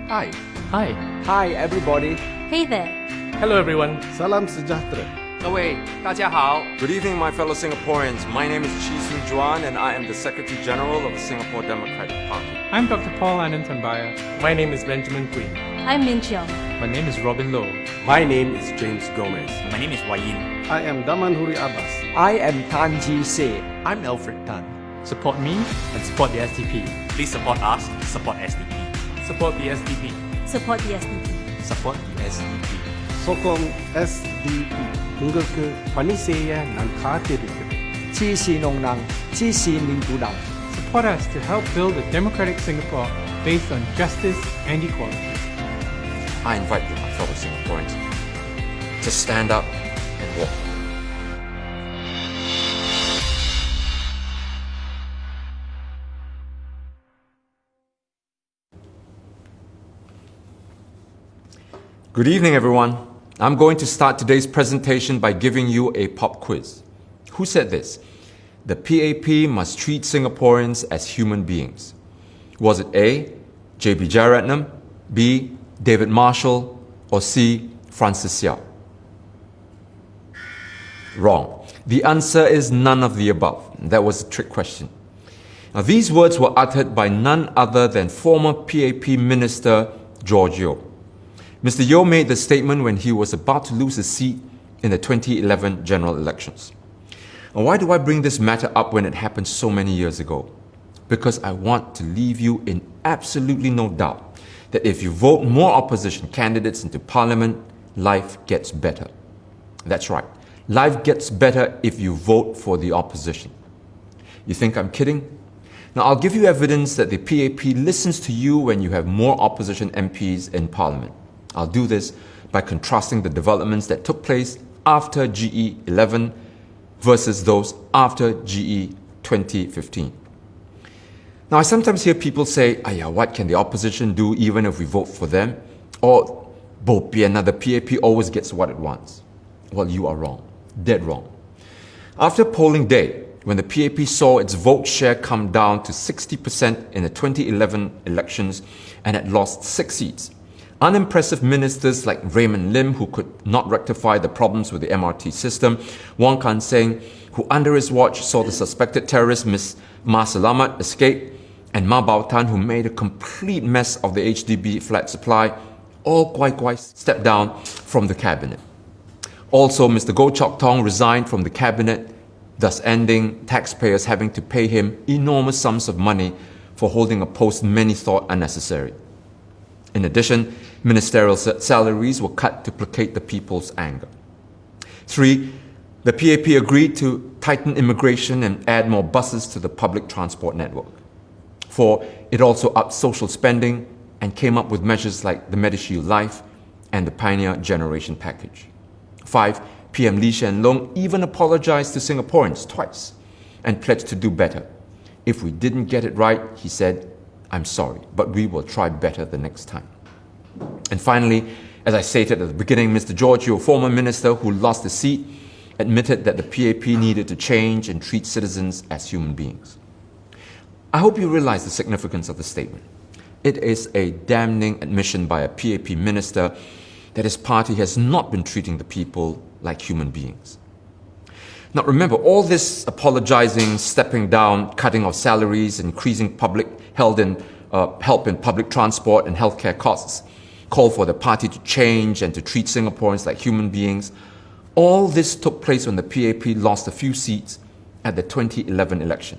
Hi. Hi. Hi everybody. Hey there. Hello everyone. Salam sejahtera. 各位大家好。 Good evening, my fellow Singaporeans. My name is Chee Soon Juan, and I am the Secretary General of the Singapore Democratic Party. I'm Dr. Paul Anantanbaya. My name is Benjamin Queen. I'm Min Cheong. My name is Robin Low. My name is James Gomez. My name is Wayin. I am Daman Huri Abbas. I am Tan Ji Se. I'm Alfred Tan. Support me and support the SDP. Please support us, support SDP. Support the SDP. Support the SDP. Support the SDP. Sokong SDP. Hingga ke panisaya ng kate dito. 支持農能，支持民主黨。 Support us to help build a democratic Singapore based on justice and equality. I invite you, my fellow Singaporeans, to stand up and walk. Good evening, everyone. I'm going to start today's presentation by giving you a pop quiz. Who said this? The PAP must treat Singaporeans as human beings. Was it A, J.B. Jeyaretnam, B, David Marshall, or C, Francis Yao? Wrong. The answer is none of the above. That was a trick question. Now, these words were uttered by none other than former PAP Minister George Yeo. Mr. Yeo made the statement when he was about to lose his seat in the 2011 general elections. And why do I bring this matter up when it happened so many years ago? Because I want to leave you in absolutely no doubt that if you vote more opposition candidates into parliament, life gets better. That's right. Life gets better if you vote for the opposition. You think I'm kidding? Now, I'll give you evidence that the PAP listens to you when you have more opposition MPs in parliament. I'll do this by contrasting the developments that took place after GE 11 versus those after GE 2015. Now, I sometimes hear people say, what can the opposition do even if we vote for them? Or, bo pian, the PAP always gets what it wants. Well, you are wrong. Dead wrong. After polling day, when the PAP saw its vote share come down to 60% in the 2011 elections and had lost 6 seats, unimpressive ministers like Raymond Lim, who could not rectify the problems with the MRT system, Wong Kan Seng, who under his watch saw the suspected terrorist Ms. Ma Salamat escape, and Ma Bao Tan, who made a complete mess of the HDB flat supply, all quite stepped down from the cabinet. Also, Mr. Goh Chok Tong resigned from the cabinet, thus ending taxpayers having to pay him enormous sums of money for holding a post many thought unnecessary. In addition, ministerial salaries were cut to placate the people's anger. 3. The PAP agreed to tighten immigration and add more buses to the public transport network. 4. It also upped social spending and came up with measures like the MediShield Life and the Pioneer Generation Package. 5. PM Lee Hsien Loong even apologized to Singaporeans twice and pledged to do better. If we didn't get it right, he said, I'm sorry, but we will try better the next time. And finally, as I stated at the beginning, Mr. George Yeo, former minister who lost his seat, admitted that the PAP needed to change and treat citizens as human beings. I hope you realize the significance of the statement. It is a damning admission by a PAP minister that his party has not been treating the people like human beings. Now remember, all this apologizing, stepping down, cutting of salaries, increasing public help in public transport and healthcare costs, call for the party to change and to treat Singaporeans like human beings. All this took place when the PAP lost a few seats at the 2011 election.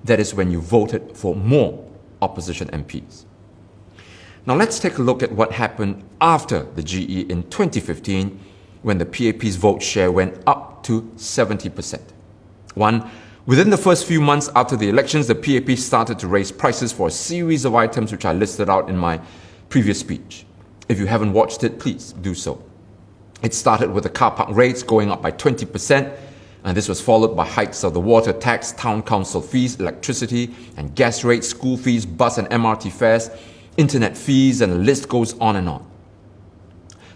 That is when you voted for more opposition MPs. Now let's take a look at what happened after the GE in 2015 when the PAP's vote share went up to 70%. 1. Within the first few months after the elections, the PAP started to raise prices for a series of items which I listed out in my previous speech. If you haven't watched it, please do so. It started with the car park rates going up by 20%, and this was followed by hikes of the water tax, town council fees, electricity and gas rates, school fees, bus and MRT fares, internet fees, and the list goes on and on.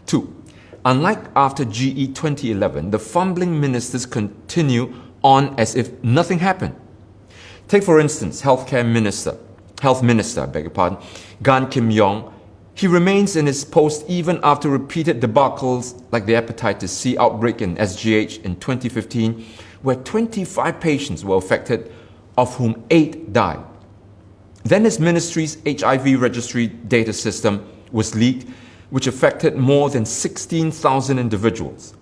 2. Unlike after GE 2011, the fumbling ministers continue on as if nothing happened. Take, for instance, Health Minister, Gan Kim Yong. He remains in his post even after repeated debacles like the hepatitis C outbreak in SGH in 2015, where 25 patients were affected, of whom 8 died. Then his ministry's HIV registry data system was leaked, which affected more than 16,000 individuals.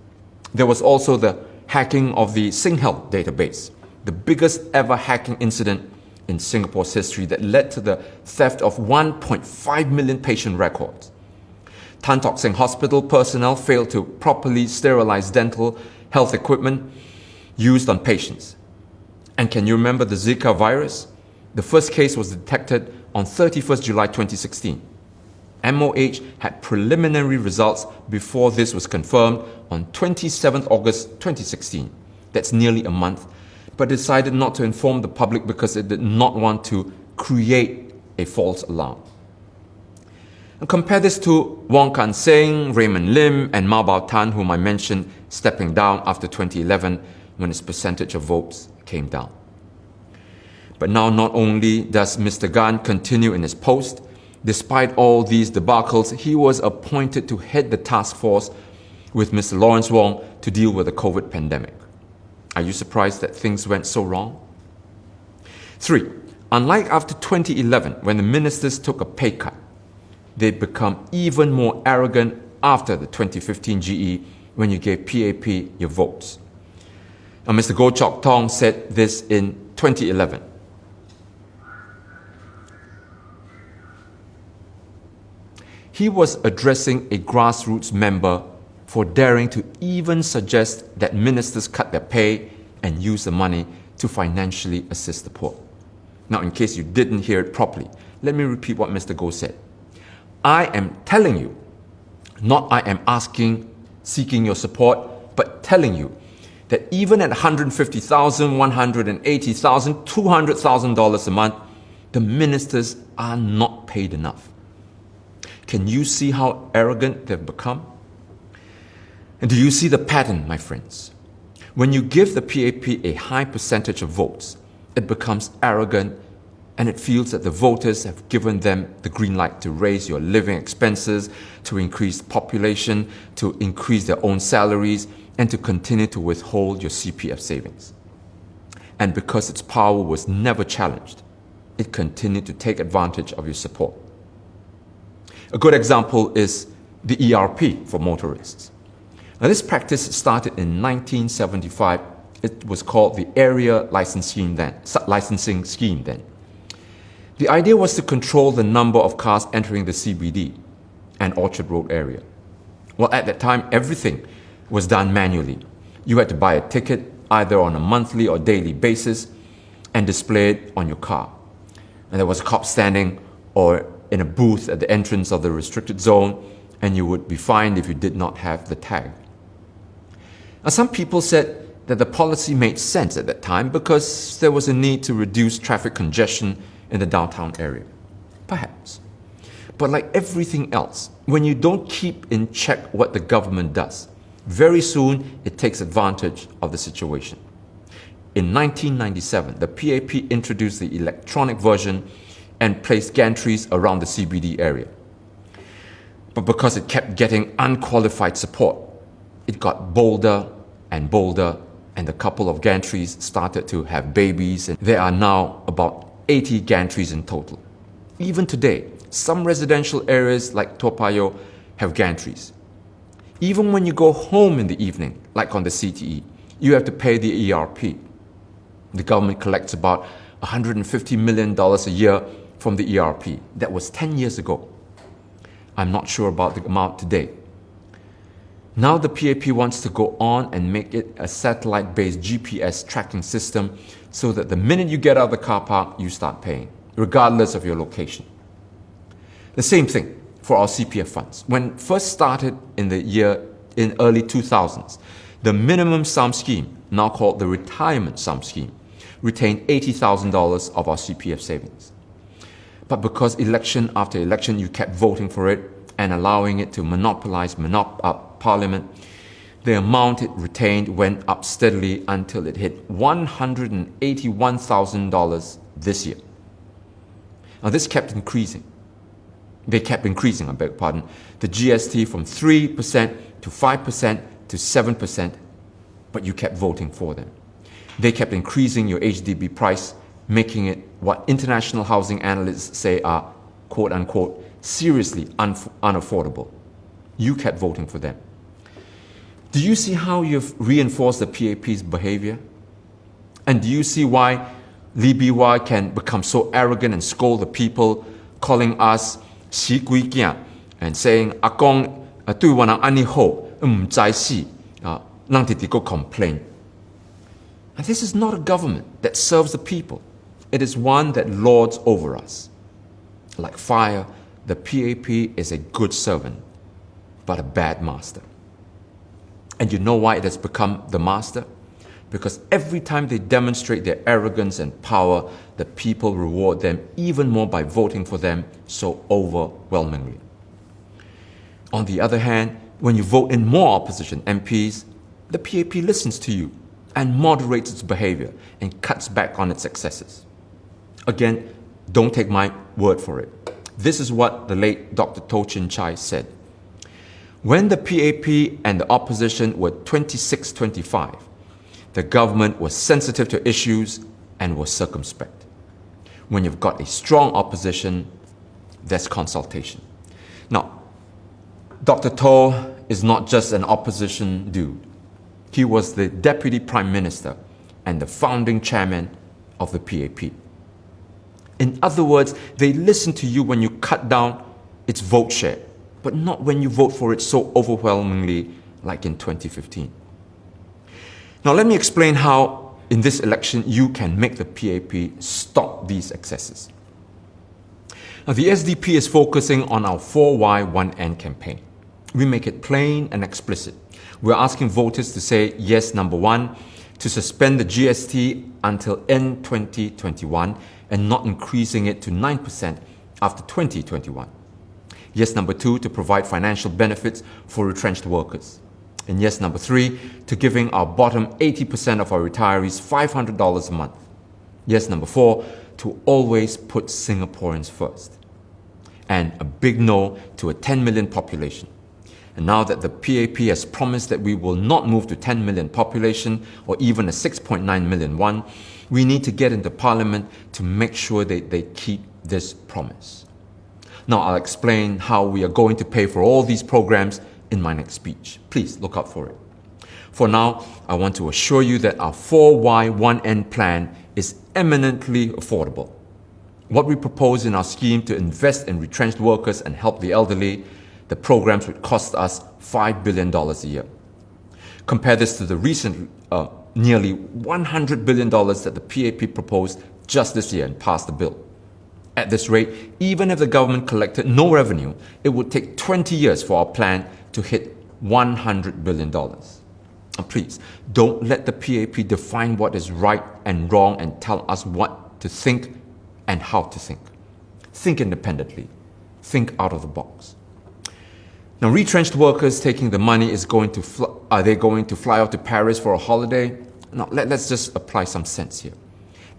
There was also the hacking of the SingHealth database, the biggest ever hacking incident in Singapore's history that led to the theft of 1.5 million patient records. Tan Tock Seng Hospital personnel failed to properly sterilize dental health equipment used on patients. And can you remember the Zika virus? The first case was detected on 31st July 2016. MOH had preliminary results before this was confirmed on 27th August 2016. That's nearly a month, but decided not to inform the public because it did not want to create a false alarm. And compare this to Wong Kan Seng, Raymond Lim, and Mao Bao Tan, whom I mentioned stepping down after 2011 when his percentage of votes came down. But now not only does Mr. Gan continue in his post, despite all these debacles, he was appointed to head the task force with Mr. Lawrence Wong to deal with the COVID pandemic. Are you surprised that things went so wrong? 3. Unlike after 2011, when the ministers took a pay cut, they become even more arrogant after the 2015 GE when you gave PAP your votes. Now, Mr. Goh Chok Tong said this in 2011. He was addressing a grassroots member for daring to even suggest that ministers cut their pay and use the money to financially assist the poor. Now, in case you didn't hear it properly, let me repeat what Mr. Goh said. I am telling you, not I am asking, seeking your support, but telling you that even at $150,000, $180,000, $200,000 a month, the ministers are not paid enough. Can you see how arrogant they've become? And do you see the pattern, my friends? When you give the PAP a high percentage of votes, it becomes arrogant and it feels that the voters have given them the green light to raise your living expenses, to increase population, to increase their own salaries, and to continue to withhold your CPF savings. And because its power was never challenged, it continued to take advantage of your support. A good example is the ERP for motorists. Now, this practice started in 1975. It was called the Area Licensing Scheme then. The idea was to control the number of cars entering the CBD and Orchard Road area. Well, at that time, everything was done manually. You had to buy a ticket either on a monthly or daily basis and display it on your car. And there was a cop standing or in a booth at the entrance of the restricted zone, and you would be fined if you did not have the tag. Now, some people said that the policy made sense at that time because there was a need to reduce traffic congestion in the downtown area. Perhaps. But like everything else, when you don't keep in check what the government does, very soon it takes advantage of the situation. In 1997, the PAP introduced the electronic version and placed gantries around the CBD area. But because it kept getting unqualified support, it got bolder, and the couple of gantries started to have babies, and there are now about 80 gantries in total. Even today, some residential areas like Toa Payoh have gantries. Even when you go home in the evening, like on the CTE, you have to pay the ERP. The government collects about $150 million a year from the ERP. That was 10 years ago. I'm not sure about the amount today. Now the PAP wants to go on and make it a satellite-based GPS tracking system so that the minute you get out of the car park, you start paying, regardless of your location. The same thing for our CPF funds. When first started in early 2000s, the minimum sum scheme, now called the retirement sum scheme, retained $80,000 of our CPF savings. But because election after election you kept voting for it and allowing it to monopolize Parliament, the amount it retained went up steadily until it hit $181,000 this year. Now this kept increasing. They kept increasing, I beg your pardon, the GST from 3% to 5% to 7%, but you kept voting for them. They kept increasing your HDB price, making it what international housing analysts say are, quote unquote, seriously unaffordable. You kept voting for them. Do you see how you've reinforced the PAP's behavior? And do you see why Lee BY can become so arrogant and scold the people, calling us "xi gui gia" and saying "akong tui wana ani ho zai si" lang titiko complain? And this is not a government that serves the people. It is one that lords over us. Like fire, the PAP is a good servant, but a bad master. And you know why it has become the master? Because every time they demonstrate their arrogance and power, the people reward them even more by voting for them so overwhelmingly. On the other hand, when you vote in more opposition MPs, the PAP listens to you and moderates its behavior and cuts back on its excesses. Again, don't take my word for it. This is what the late Dr. Toh Chin Chai said. When the PAP and the opposition were 26-25, the government was sensitive to issues and was circumspect. When you've got a strong opposition, there's consultation. Now, Dr. Toh is not just an opposition dude. He was the Deputy Prime Minister and the founding chairman of the PAP. In other words, they listen to you when you cut down its vote share, but not when you vote for it so overwhelmingly like in 2015. Now let me explain how in this election you can make the PAP stop these excesses. Now the SDP is focusing on our 4Y 1N campaign. We make it plain and explicit. We're asking voters to say yes, number one, to suspend the GST until end 2021 and not increasing it to 9% after 2021. Yes, number two, to provide financial benefits for retrenched workers. And yes, number three, to giving our bottom 80% of our retirees $500 a month. Yes, number four, to always put Singaporeans first. And a big no to a 10 million population. And now that the PAP has promised that we will not move to 10 million population or even a 6.9 million one, we need to get into Parliament to make sure that they keep this promise. Now I'll explain how we are going to pay for all these programs in my next speech. Please look out for it. For now, I want to assure you that our 4Y 1N plan is eminently affordable. What we propose in our scheme to invest in retrenched workers and help the elderly, the programs would cost us $5 billion a year. Compare this to the recent nearly $100 billion that the PAP proposed just this year and passed the bill. At this rate, even if the government collected no revenue, it would take 20 years for our plan to hit $100 billion. And please, don't let the PAP define what is right and wrong and tell us what to think and how to think. Think independently. Think out of the box. Now, retrenched workers taking the money are they going to fly out to Paris for a holiday? No, let's just apply some sense here.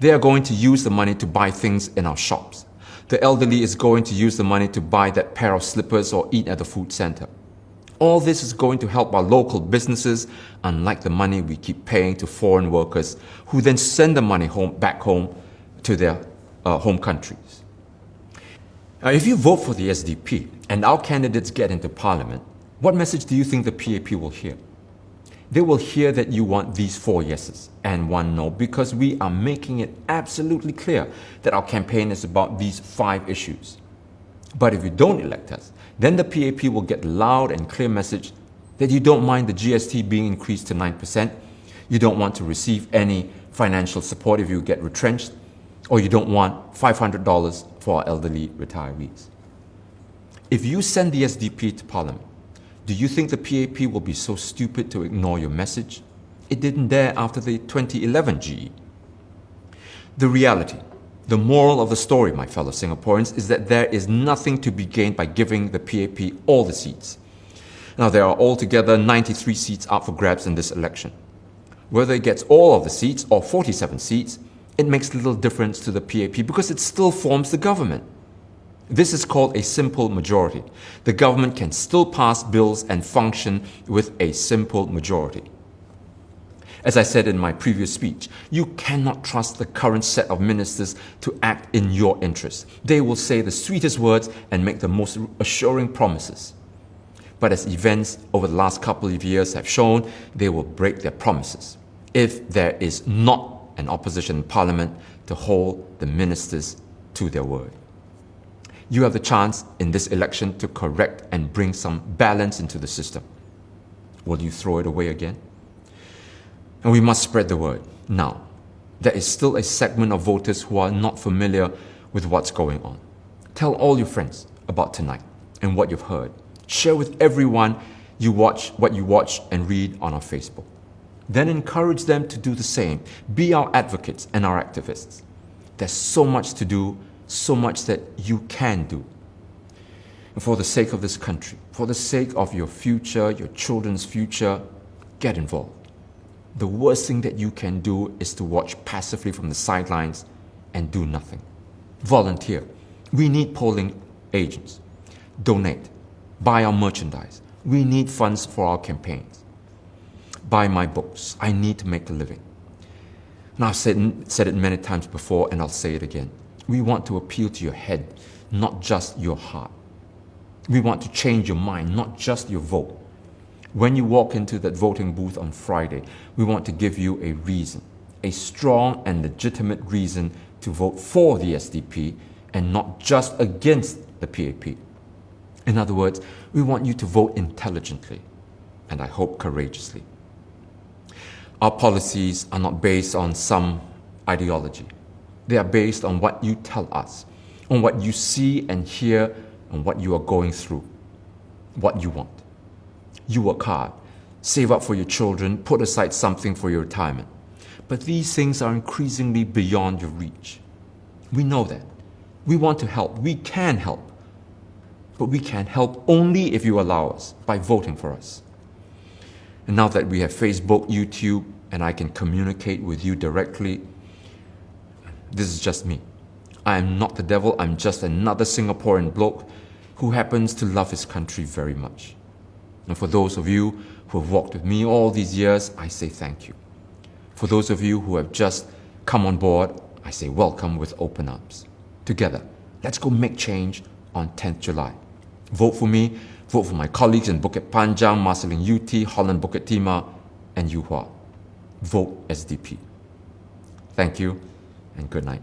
They are going to use the money to buy things in our shops. The elderly is going to use the money to buy that pair of slippers or eat at the food center. All this is going to help our local businesses, unlike the money we keep paying to foreign workers who then send the money back home to their home countries. Now, if you vote for the SDP and our candidates get into Parliament, what message do you think the PAP will hear? They will hear that you want these 4 yeses and 1 no because we are making it absolutely clear that our campaign is about these 5 issues. But if you don't elect us, then the PAP will get loud and clear message that you don't mind the GST being increased to 9%, you don't want to receive any financial support if you get retrenched, or you don't want $500 for our elderly retirees. If you send the SDP to Parliament, do you think the PAP will be so stupid to ignore your message? It didn't dare after the 2011 GE. The reality, the moral of the story, my fellow Singaporeans, is that there is nothing to be gained by giving the PAP all the seats. Now, there are altogether 93 seats up for grabs in this election. Whether it gets all of the seats or 47 seats, it makes little difference to the PAP because it still forms the government. This is called a simple majority. The government can still pass bills and function with a simple majority. As I said in my previous speech, you cannot trust the current set of ministers to act in your interest. They will say the sweetest words and make the most assuring promises. But as events over the last couple of years have shown, they will break their promises if there is not an opposition in Parliament to hold the ministers to their word. You have the chance in this election to correct and bring some balance into the system. Will you throw it away again? And we must spread the word. Now, there is still a segment of voters who are not familiar with what's going on. Tell all your friends about tonight and what you've heard. Share with everyone what you watch and read on our Facebook. Then encourage them to do the same. Be our advocates and our activists. There's so much to do, so much that you can do. And for the sake of this country, for the sake of your future, your children's future, get involved. The worst thing that you can do is to watch passively from the sidelines and do nothing. Volunteer. We need polling agents. Donate. Buy our merchandise. We need funds for our campaigns. Buy my books. I need to make a living. And I've said it many times before, and I'll say it again. We want to appeal to your head, not just your heart. We want to change your mind, not just your vote. When you walk into that voting booth on Friday, we want to give you a reason, a strong and legitimate reason to vote for the SDP and not just against the PAP. In other words, we want you to vote intelligently and I hope courageously. Our policies are not based on some ideology. They are based on what you tell us, on what you see and hear, and what you are going through, what you want. You work hard, save up for your children, put aside something for your retirement. But these things are increasingly beyond your reach. We know that. We want to help. We can help. But we can help only if you allow us, by voting for us. And now that we have Facebook, YouTube, and I can communicate with you directly, this is just me. I am not the devil. I'm just another Singaporean bloke who happens to love his country very much. And for those of you who have walked with me all these years, I say thank you. For those of you who have just come on board, I say welcome with open arms. Together, let's go make change on 10th July. Vote for me, vote for my colleagues in Bukit Panjang, Marsiling UT, Holland Bukit Timah, and Yu Hua. Vote SDP. Thank you and good night.